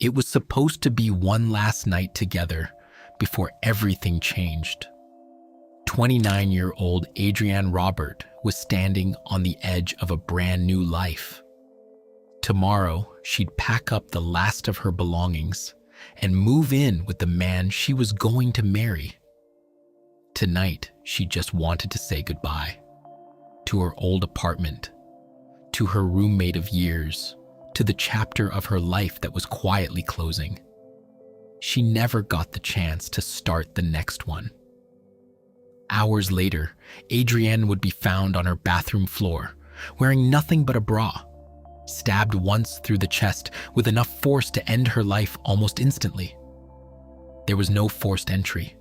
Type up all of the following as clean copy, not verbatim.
It was supposed to be one last night together before everything changed. 29-year-old Adrienne Robert was standing on the edge of a brand new life. Tomorrow, she'd pack up the last of her belongings and move in with the man she was going to marry. Tonight, she just wanted to say goodbye to her old apartment, to her roommate of years, to the chapter of her life that was quietly closing. She never got the chance to start the next one. Hours later, Adrienne would be found on her bathroom floor, wearing nothing but a bra, stabbed once through the chest with enough force to end her life almost instantly. There was no forced entry,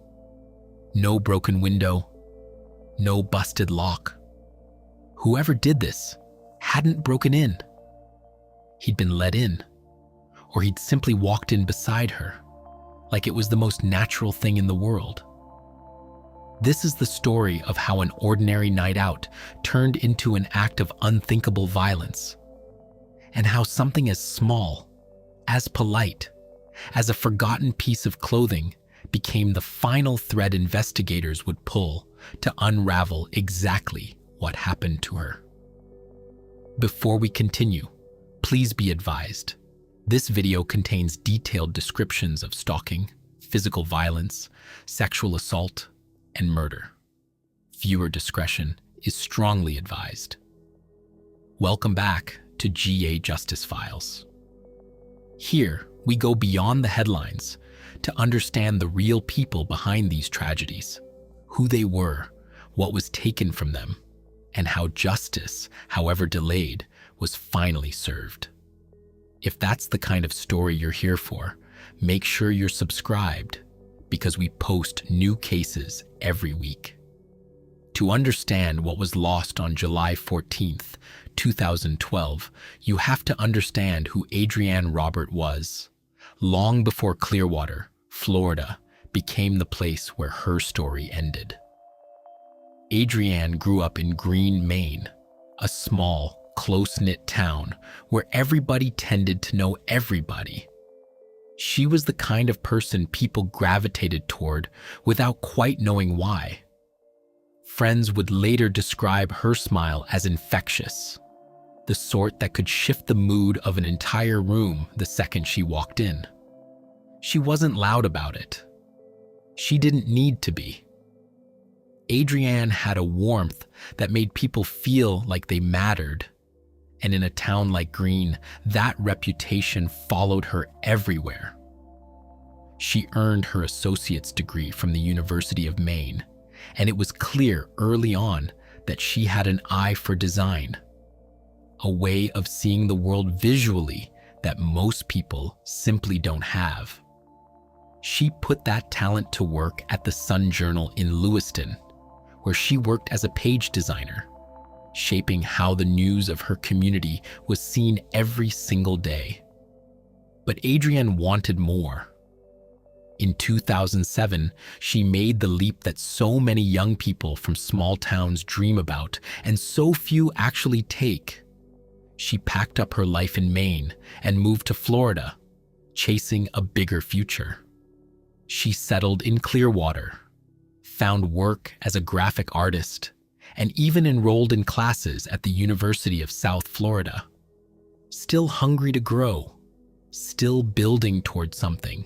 no broken window, no busted lock. Whoever did this hadn't broken in. He'd been let in, or he'd simply walked in beside her, like it was the most natural thing in the world. This is the story of how an ordinary night out turned into an act of unthinkable violence, and how something as small, as polite, as a forgotten piece of clothing became the final thread investigators would pull to unravel exactly what happened to her. Before we continue, please be advised, this video contains detailed descriptions of stalking, physical violence, sexual assault, and murder. Viewer discretion is strongly advised. Welcome back to GA Justice Files. Here, we go beyond the headlines to understand the real people behind these tragedies, who they were, what was taken from them, and how justice, however delayed, was finally served. If that's the kind of story you're here for, make sure you're subscribed, because we post new cases every week. To understand what was lost on July 14th, 2012, you have to understand who Adrienne Robert was, long before Clearwater, Florida, became the place where her story ended. Adrienne grew up in Green, Maine, a small, close-knit town where everybody tended to know everybody. She was the kind of person people gravitated toward without quite knowing why. Friends would later describe her smile as infectious, the sort that could shift the mood of an entire room the second she walked in. She wasn't loud about it. She didn't need to be. Adrienne had a warmth that made people feel like they mattered. And in a town like Green, that reputation followed her everywhere. She earned her associate's degree from the University of Maine, and it was clear early on that she had an eye for design, a way of seeing the world visually that most people simply don't have. She put that talent to work at the Sun Journal in Lewiston, where she worked as a page designer, shaping how the news of her community was seen every single day. But Adrienne wanted more. In 2007, she made the leap that so many young people from small towns dream about, and so few actually take. She packed up her life in Maine and moved to Florida, chasing a bigger future. She settled in Clearwater, found work as a graphic artist, and even enrolled in classes at the University of South Florida. Still hungry to grow, still building toward something.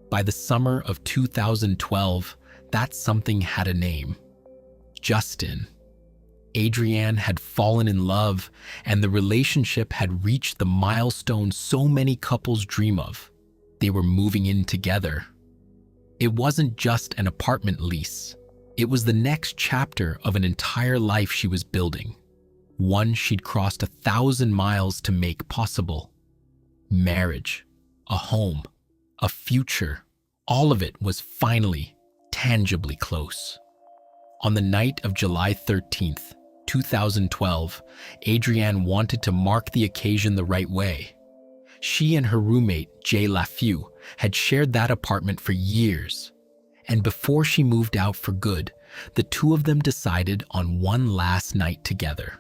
By the summer of 2012, that something had a name: Justin. Adrienne had fallen in love, and the relationship had reached the milestone so many couples dream of. They were moving in together. It wasn't just an apartment lease. It was the next chapter of an entire life she was building, one she'd crossed 1,000 miles to make possible. Marriage, a home, a future, all of it was finally, tangibly close. On the night of July 13th, 2012, Adrienne wanted to mark the occasion the right way. She and her roommate, Jay LaFew, had shared that apartment for years. And before she moved out for good, the two of them decided on one last night together.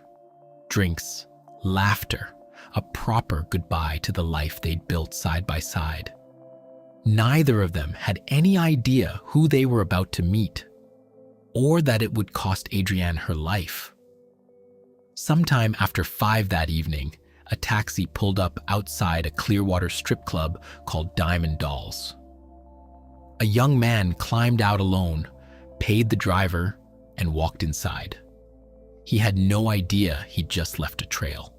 Drinks, laughter, a proper goodbye to the life they'd built side by side. Neither of them had any idea who they were about to meet, or that it would cost Adrienne her life. Sometime after 5 that evening, a taxi pulled up outside a Clearwater strip club called Diamond Dolls. A young man climbed out alone, paid the driver, and walked inside. He had no idea he'd just left a trail.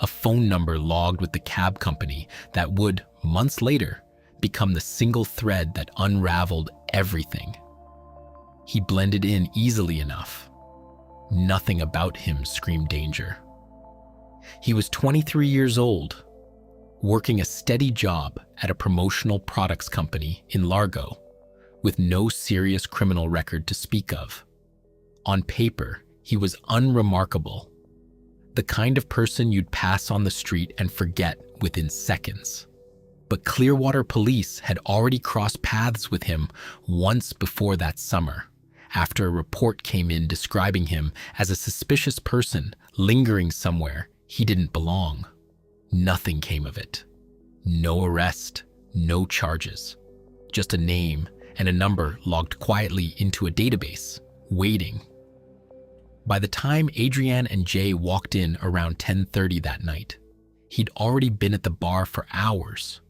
A phone number logged with the cab company that would, months later, become the single thread that unraveled everything. He blended in easily enough. Nothing about him screamed danger. He was 23 years old, working a steady job at a promotional products company in Largo, with no serious criminal record to speak of. On paper, he was unremarkable, the kind of person you'd pass on the street and forget within seconds. But Clearwater police had already crossed paths with him once before that summer, after a report came in describing him as a suspicious person lingering somewhere he didn't belong. Nothing came of it. No arrest, no charges. Just a name and a number logged quietly into a database, waiting. By the time Adrienne and Jay walked in around 10:30 that night, he'd already been at the bar for hours.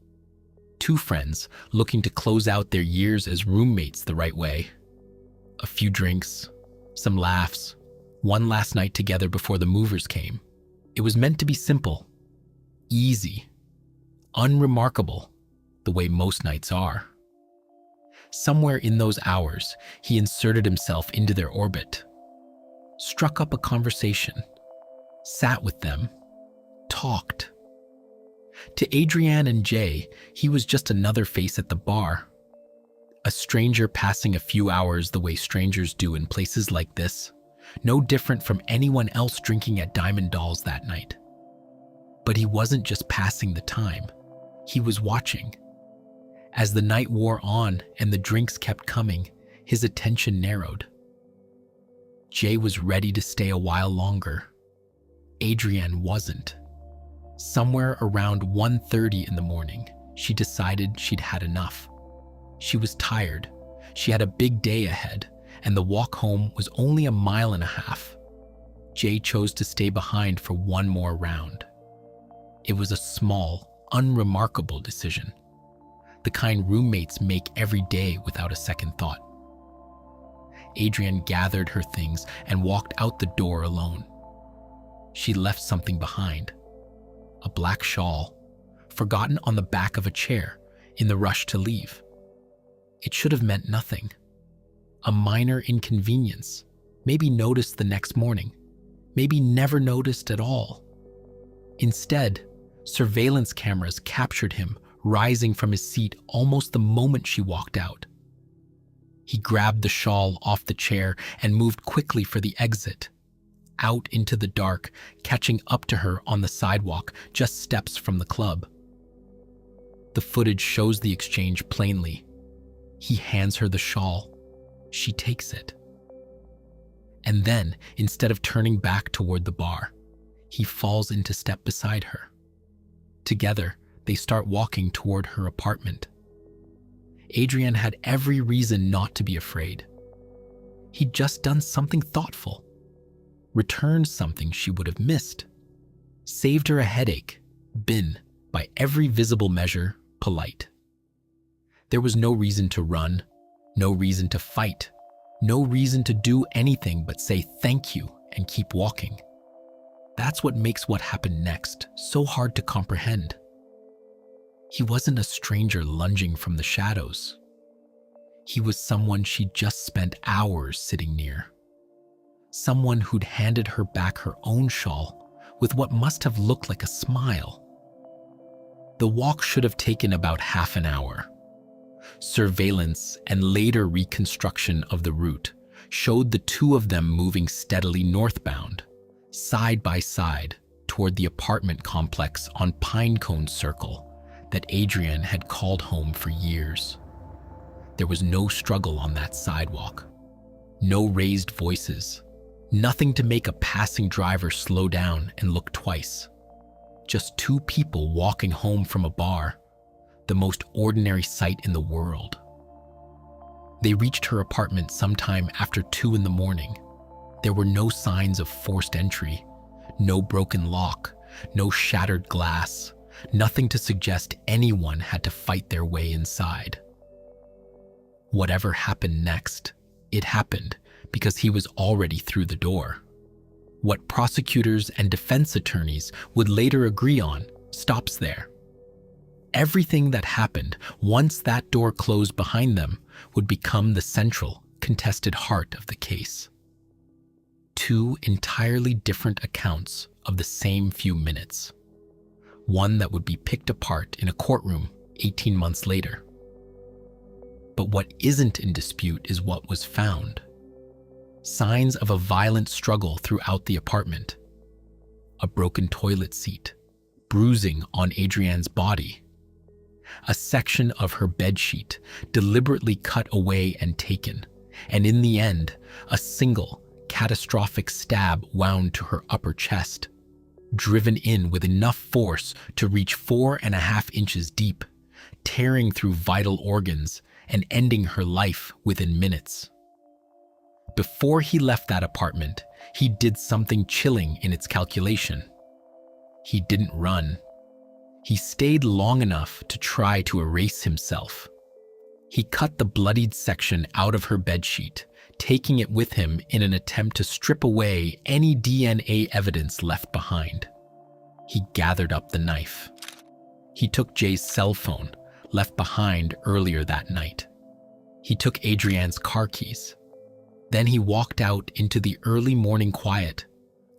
Two friends looking to close out their years as roommates the right way. A few drinks, some laughs, one last night together before the movers came. It was meant to be simple, easy, unremarkable, the way most nights are. Somewhere in those hours, he inserted himself into their orbit, struck up a conversation, sat with them, talked. To Adrienne and Jay, he was just another face at the bar. A stranger passing a few hours the way strangers do in places like this, no different from anyone else drinking at Diamond Dolls that night. But he wasn't just passing the time, he was watching. As the night wore on and the drinks kept coming, his attention narrowed. Jay was ready to stay a while longer. Adrienne wasn't. Somewhere around 1:30 in the morning, she decided she'd had enough. She was tired, she had a big day ahead, and the walk home was only 1.5 miles. Jay chose to stay behind for one more round. It was a small, unremarkable decision, the kind roommates make every day without a second thought. Adrienne gathered her things and walked out the door alone. She left something behind. A black shawl, forgotten on the back of a chair in the rush to leave. It should have meant nothing. A minor inconvenience, maybe noticed the next morning, maybe never noticed at all. Instead, surveillance cameras captured him rising from his seat almost the moment she walked out. He grabbed the shawl off the chair and moved quickly for the exit, out into the dark, catching up to her on the sidewalk just steps from the club. The footage shows the exchange plainly. He hands her the shawl. She takes it. And then, instead of turning back toward the bar, he falls into step beside her. Together, they start walking toward her apartment. Adrienne had every reason not to be afraid. He'd just done something thoughtful, returned something she would have missed, saved her a headache, been, by every visible measure, polite. There was no reason to run, no reason to fight, no reason to do anything but say thank you and keep walking. That's what makes what happened next so hard to comprehend. He wasn't a stranger lunging from the shadows. He was someone she'd just spent hours sitting near. Someone who'd handed her back her own shawl with what must have looked like a smile. The walk should have taken about half an hour. Surveillance and later reconstruction of the route showed the two of them moving steadily northbound, side by side, toward the apartment complex on Pinecone Circle that Adrienne had called home for years. There was no struggle on that sidewalk, no raised voices, nothing to make a passing driver slow down and look twice. Just two people walking home from a bar, the most ordinary sight in the world. They reached her apartment sometime after 2 in the morning. There were no signs of forced entry, no broken lock, no shattered glass, nothing to suggest anyone had to fight their way inside. Whatever happened next, it happened because he was already through the door. What prosecutors and defense attorneys would later agree on stops there. Everything that happened once that door closed behind them would become the central, contested heart of the case. Two entirely different accounts of the same few minutes. One that would be picked apart in a courtroom 18 months later. But what isn't in dispute is what was found. Signs of a violent struggle throughout the apartment. A broken toilet seat, bruising on Adrienne's body. A section of her bedsheet deliberately cut away and taken, and in the end, a single, catastrophic stab wound to her upper chest, driven in with enough force to reach 4.5 inches deep, tearing through vital organs and ending her life within minutes. Before he left that apartment, he did something chilling in its calculation. He didn't run. He stayed long enough to try to erase himself. He cut the bloodied section out of her bedsheet, taking it with him in an attempt to strip away any DNA evidence left behind. He gathered up the knife. He took Jay's cell phone, left behind earlier that night. He took Adrienne's car keys. Then he walked out into the early morning quiet,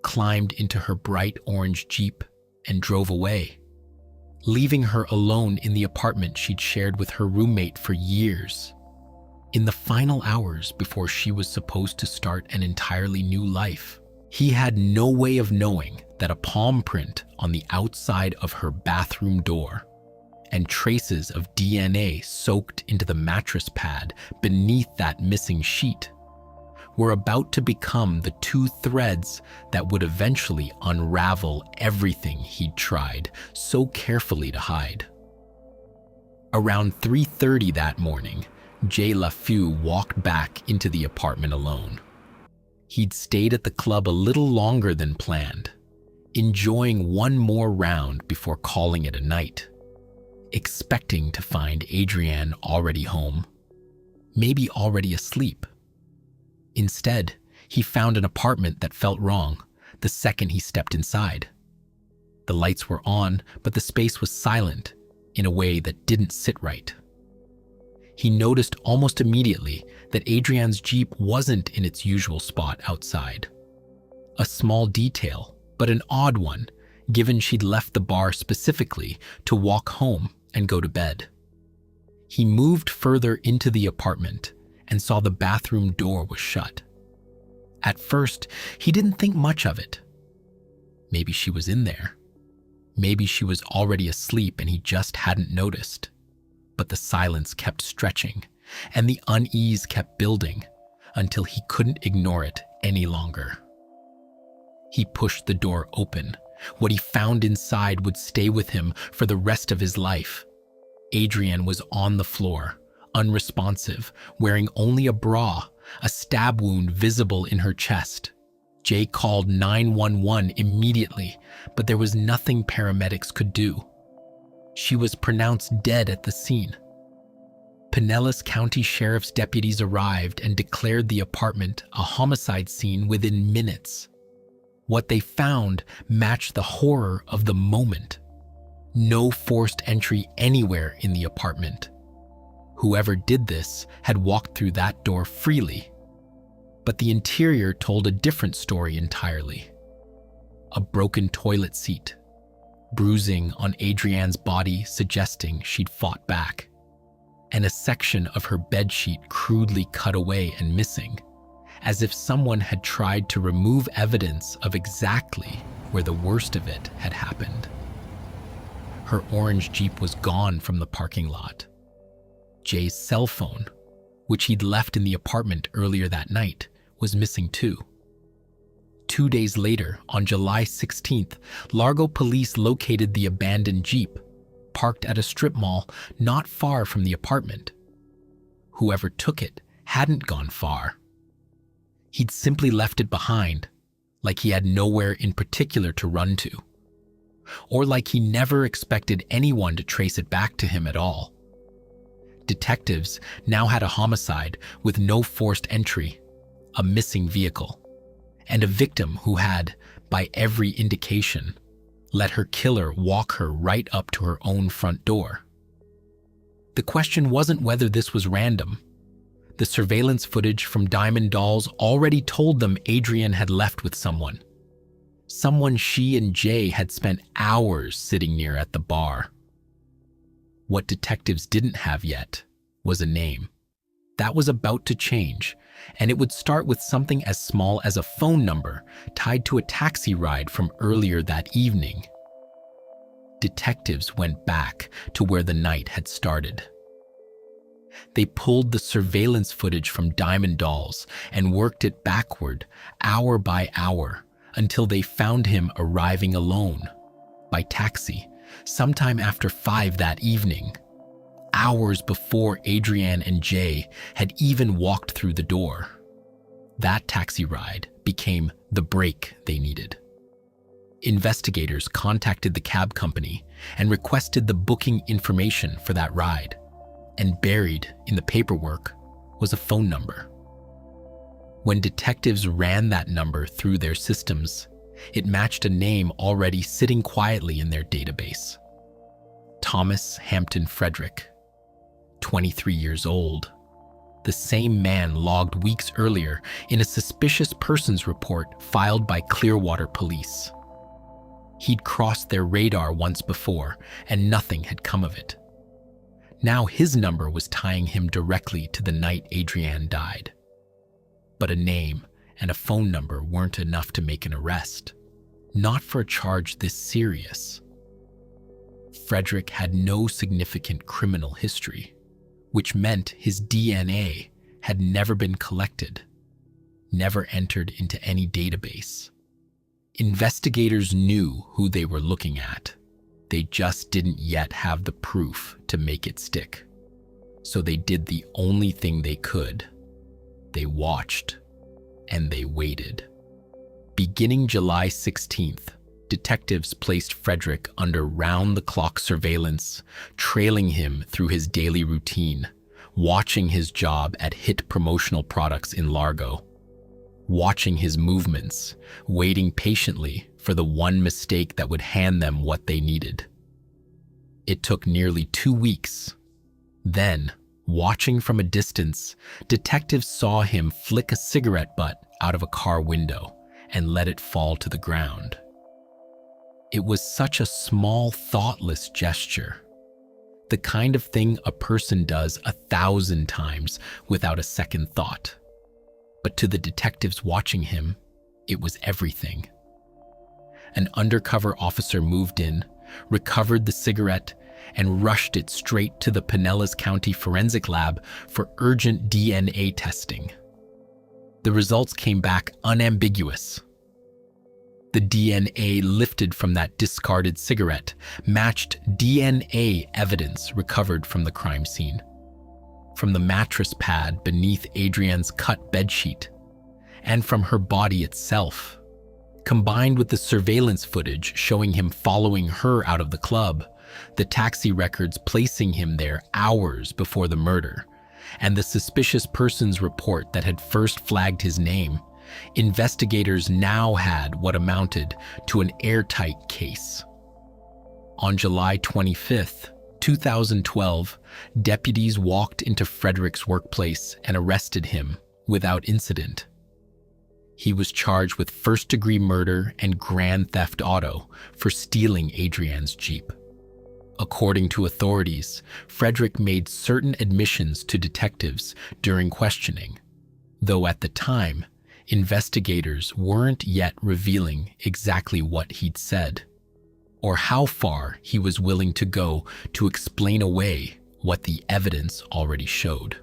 climbed into her bright orange Jeep, and drove away, leaving her alone in the apartment she'd shared with her roommate for years. In the final hours before she was supposed to start an entirely new life, he had no way of knowing that a palm print on the outside of her bathroom door and traces of DNA soaked into the mattress pad beneath that missing sheet were about to become the two threads that would eventually unravel everything he'd tried so carefully to hide. Around 3:30 that morning, Jay LaFew walked back into the apartment alone. He'd stayed at the club a little longer than planned, enjoying one more round before calling it a night, expecting to find Adrienne already home, maybe already asleep. Instead, he found an apartment that felt wrong the second he stepped inside. The lights were on, but the space was silent in a way that didn't sit right. He noticed almost immediately that Adrienne's Jeep wasn't in its usual spot outside. A small detail, but an odd one, given she'd left the bar specifically to walk home and go to bed. He moved further into the apartment and saw the bathroom door was shut. At first, he didn't think much of it. Maybe she was in there. Maybe she was already asleep and he just hadn't noticed. But the silence kept stretching, and the unease kept building until he couldn't ignore it any longer. He pushed the door open. What he found inside would stay with him for the rest of his life. Adrienne was on the floor, unresponsive, wearing only a bra, a stab wound visible in her chest. Jay called 911 immediately, but there was nothing paramedics could do. She was pronounced dead at the scene. Pinellas County Sheriff's deputies arrived and declared the apartment a homicide scene within minutes. What they found matched the horror of the moment. No forced entry anywhere in the apartment. Whoever did this had walked through that door freely. But the interior told a different story entirely. A broken toilet seat, bruising on Adrienne's body suggesting she'd fought back, and a section of her bedsheet crudely cut away and missing, as if someone had tried to remove evidence of exactly where the worst of it had happened. Her orange Jeep was gone from the parking lot. Jay's cell phone, which he'd left in the apartment earlier that night, was missing too. 2 days later, on July 16th, Largo police located the abandoned Jeep, parked at a strip mall not far from the apartment. Whoever took it hadn't gone far. He'd simply left it behind, like he had nowhere in particular to run to, or like he never expected anyone to trace it back to him at all. Detectives now had a homicide with no forced entry, a missing vehicle, and a victim who had, by every indication, let her killer walk her right up to her own front door. The question wasn't whether this was random. The surveillance footage from Diamond Dolls already told them Adrian had left with someone she and Jay had spent hours sitting near at the bar. What detectives didn't have yet was a name. That was about to change, and it would start with something as small as a phone number tied to a taxi ride from earlier that evening. Detectives went back to where the night had started. They pulled the surveillance footage from Diamond Dolls and worked it backward, hour by hour, until they found him arriving alone, by taxi, sometime after 5 that evening, hours before Adrian and Jay had even walked through the door. That taxi ride became the break they needed. Investigators contacted the cab company and requested the booking information for that ride, and buried in the paperwork was a phone number. When detectives ran that number through their systems, it matched a name already sitting quietly in their database. Thomas Hampton Frederick, 23 years old, the same man logged weeks earlier in a suspicious persons report filed by Clearwater Police. He'd crossed their radar once before, and nothing had come of it. Now his number was tying him directly to the night Adrian died. But a name and a phone number weren't enough to make an arrest, not for a charge this serious. Frederick had no significant criminal history, which meant his DNA had never been collected, never entered into any database. Investigators knew who they were looking at. They just didn't yet have the proof to make it stick. So they did the only thing they could. They watched and they waited. Beginning July 16th, detectives placed Frederick under round-the-clock surveillance, trailing him through his daily routine, watching his job at Hit Promotional Products in Largo, watching his movements, waiting patiently for the one mistake that would hand them what they needed. It took nearly 2 weeks. Then, watching from a distance, detectives saw him flick a cigarette butt out of a car window and let it fall to the ground. It was such a small, thoughtless gesture. The kind of thing a person does 1,000 times without a second thought. But to the detectives watching him, it was everything. An undercover officer moved in, recovered the cigarette, and rushed it straight to the Pinellas County Forensic Lab for urgent DNA testing. The results came back unambiguous. The DNA lifted from that discarded cigarette matched DNA evidence recovered from the crime scene, from the mattress pad beneath Adrian's cut bedsheet, and from her body itself. Combined with the surveillance footage showing him following her out of the club, the taxi records placing him there hours before the murder, and the suspicious persons report that had first flagged his name, investigators now had what amounted to an airtight case. On July 25th, 2012, deputies walked into Frederick's workplace and arrested him without incident. He was charged with first-degree murder and grand theft auto for stealing Adrian's Jeep. According to authorities, Frederick made certain admissions to detectives during questioning, though at the time, investigators weren't yet revealing exactly what he'd said, or how far he was willing to go to explain away what the evidence already showed.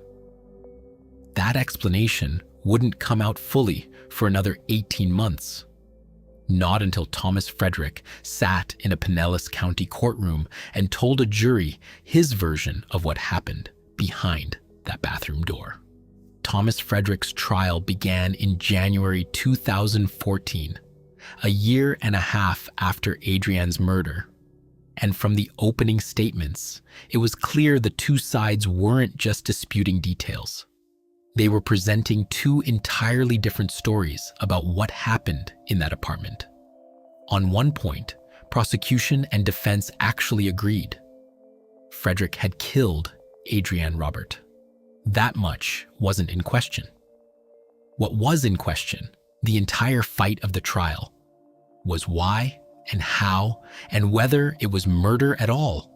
That explanation wouldn't come out fully for another 18 months, Not until Thomas Frederick sat in a Pinellas County courtroom and told a jury his version of what happened behind that bathroom door. Thomas Frederick's trial began in January 2014, a year and a half after Adrienne's murder. And from the opening statements, it was clear the two sides weren't just disputing details. They were presenting two entirely different stories about what happened in that apartment. On one point, prosecution and defense actually agreed. Frederick had killed Adrienne Robert. That much wasn't in question. What was in question, the entire fight of the trial, was why and how and whether it was murder at all.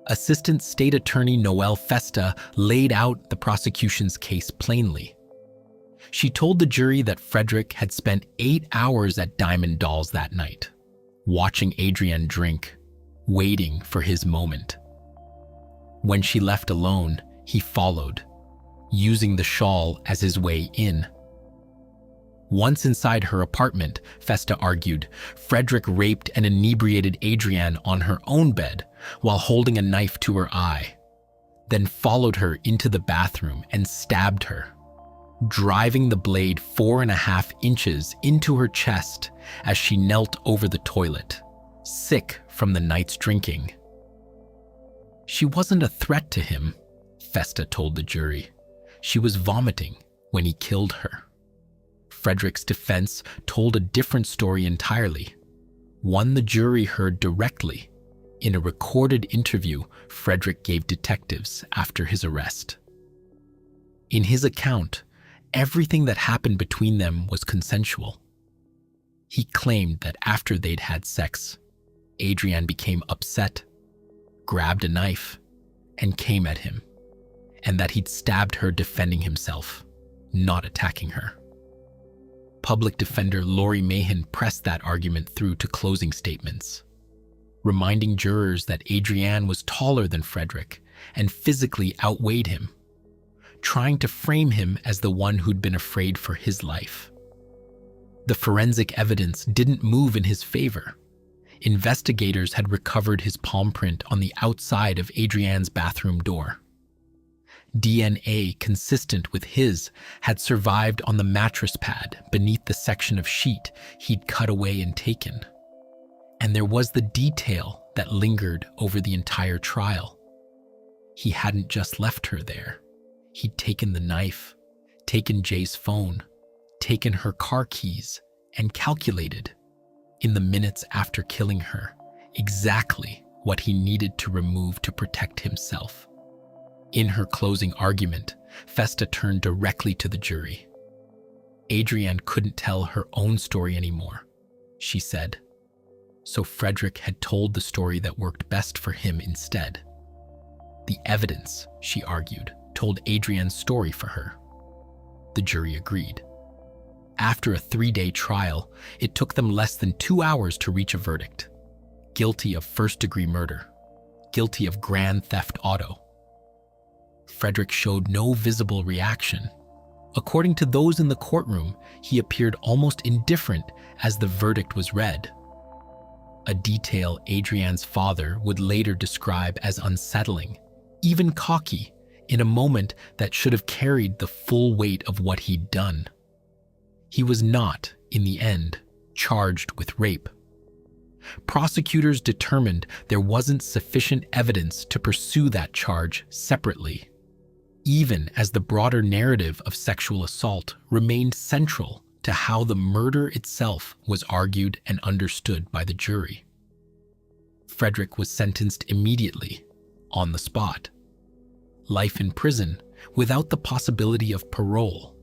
Assistant State Attorney Noelle Festa laid out the prosecution's case plainly. She told the jury that Frederick had spent 8 hours at Diamond Dolls that night, watching Adrienne drink, waiting for his moment. When she left alone, he followed, using the shawl as his way in. Once inside her apartment, Festa argued, Frederick raped and inebriated Adrienne on her own bed while holding a knife to her eye, then followed her into the bathroom and stabbed her, driving the blade 4.5 inches into her chest as she knelt over the toilet, sick from the night's drinking. She wasn't a threat to him, Festa told the jury. She was vomiting when he killed her. Frederick's defense told a different story entirely, one the jury heard directly in a recorded interview Frederick gave detectives after his arrest. In his account, everything that happened between them was consensual. He claimed that after they'd had sex, Adrienne became upset, grabbed a knife, and came at him, and that he'd stabbed her defending himself, not attacking her. Public defender Lori Mahan pressed that argument through to closing statements, reminding jurors that Adrienne was taller than Frederick and physically outweighed him, trying to frame him as the one who'd been afraid for his life. The forensic evidence didn't move in his favor. Investigators had recovered his palm print on the outside of Adrienne's bathroom door. DNA consistent with his had survived on the mattress pad beneath the section of sheet he'd cut away and taken. And there was the detail that lingered over the entire trial. He hadn't just left her there. He'd taken the knife, taken Jay's phone, taken her car keys, and calculated, in the minutes after killing her, exactly what he needed to remove to protect himself. In her closing argument, Festa turned directly to the jury. Adrienne couldn't tell her own story anymore, she said. So Frederick had told the story that worked best for him instead. The evidence, she argued, told Adrienne's story for her. The jury agreed. After a 3-day trial, it took them less than 2 hours to reach a verdict. Guilty of first-degree murder. Guilty of grand theft auto. Frederick showed no visible reaction. According to those in the courtroom, he appeared almost indifferent as the verdict was read. A detail Adrienne's father would later describe as unsettling, even cocky, in a moment that should have carried the full weight of what he'd done. He was not, in the end, charged with rape. Prosecutors determined there wasn't sufficient evidence to pursue that charge separately, even as the broader narrative of sexual assault remained central to how the murder itself was argued and understood by the jury. Frederick was sentenced immediately, on the spot. Life in prison without the possibility of parole.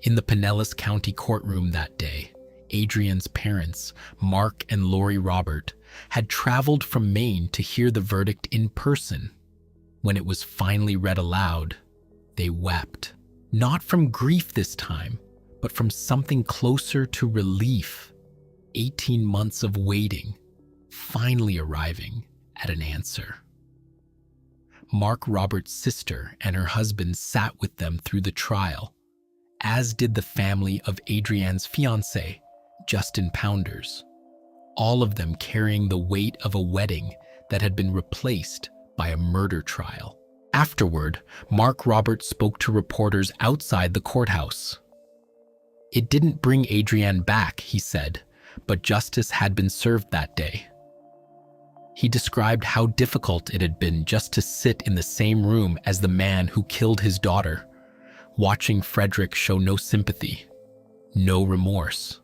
In the Pinellas County courtroom that day, Adrienne's parents, Mark and Lori Robert, had traveled from Maine to hear the verdict in person. When it was finally read aloud, they wept. Not from grief this time, but from something closer to relief. 18 months of waiting, finally arriving at an answer. Mark Roberts' sister and her husband sat with them through the trial, as did the family of Adrienne's fiancé, just in pounders, all of them carrying the weight of a wedding that had been replaced by a murder trial. Afterward, Mark Roberts spoke to reporters outside the courthouse. It didn't bring Adrienne back, he said, but justice had been served that day. He described how difficult it had been just to sit in the same room as the man who killed his daughter, watching Frederick show no sympathy, no remorse,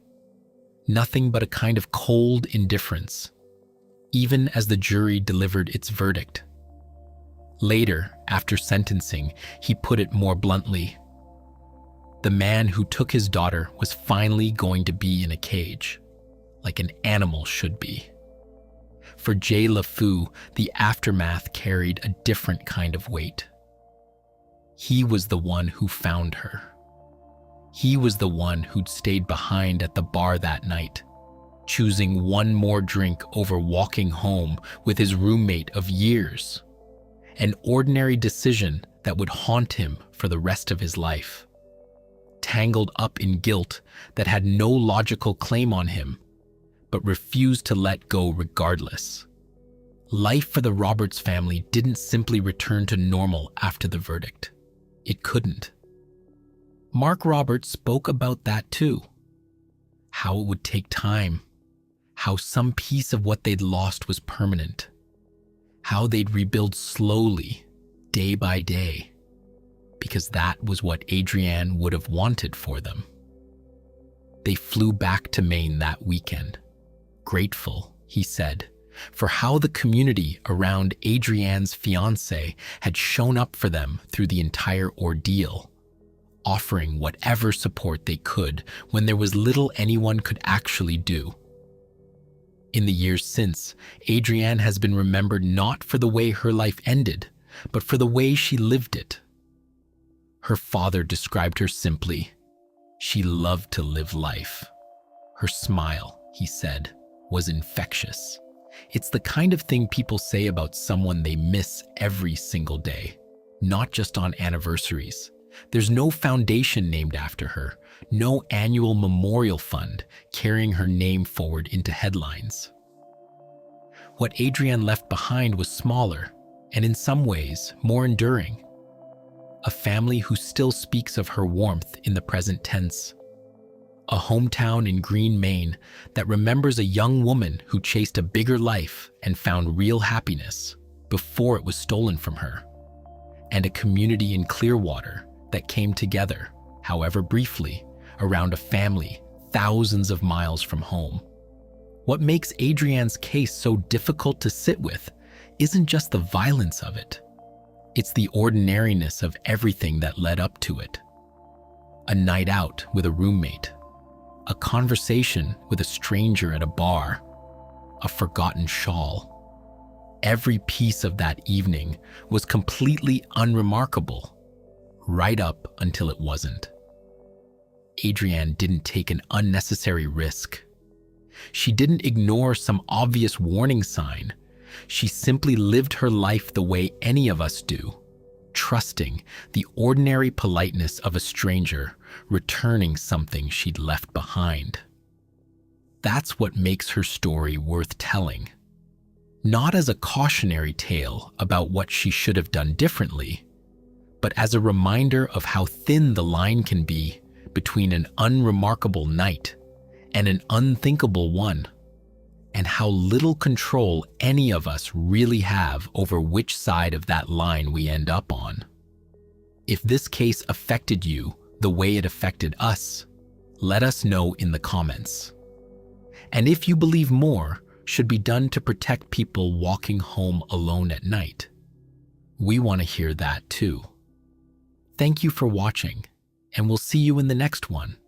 nothing but a kind of cold indifference, even as the jury delivered its verdict. Later, after sentencing, he put it more bluntly. The man who took his daughter was finally going to be in a cage, like an animal should be. For Jay LaFou, the aftermath carried a different kind of weight. He was the one who found her. He was the one who'd stayed behind at the bar that night, choosing one more drink over walking home with his roommate of years. An ordinary decision that would haunt him for the rest of his life. Tangled up in guilt that had no logical claim on him, but refused to let go regardless. Life for the Roberts family didn't simply return to normal after the verdict. It couldn't. Mark Roberts spoke about that too. How it would take time. How some piece of what they'd lost was permanent. How they'd rebuild slowly, day by day, because that was what Adrienne would have wanted for them. They flew back to Maine that weekend, grateful, he said, for how the community around Adrienne's fiancé had shown up for them through the entire ordeal, offering whatever support they could when there was little anyone could actually do. In the years since, Adrienne has been remembered not for the way her life ended, but for the way she lived it. Her father described her simply. She loved to live life. Her smile, he said, was infectious. It's the kind of thing people say about someone they miss every single day, not just on anniversaries. There's no foundation named after her, no annual memorial fund carrying her name forward into headlines. What Adrienne left behind was smaller, and in some ways, more enduring. A family who still speaks of her warmth in the present tense. A hometown in Green, Maine that remembers a young woman who chased a bigger life and found real happiness before it was stolen from her. And a community in Clearwater that came together, however briefly, around a family thousands of miles from home. What makes Adrienne's case so difficult to sit with isn't just the violence of it. It's the ordinariness of everything that led up to it. A night out with a roommate, a conversation with a stranger at a bar, a forgotten shawl. Every piece of that evening was completely unremarkable, right up until it wasn't. Adrienne didn't take an unnecessary risk. She didn't ignore some obvious warning sign. She simply lived her life the way any of us do, trusting the ordinary politeness of a stranger, returning something she'd left behind. That's what makes her story worth telling. Not as a cautionary tale about what she should have done differently, but as a reminder of how thin the line can be between an unremarkable night and an unthinkable one, and how little control any of us really have over which side of that line we end up on. If this case affected you the way it affected us, let us know in the comments. And if you believe more should be done to protect people walking home alone at night, we want to hear that too. Thank you for watching, and we'll see you in the next one.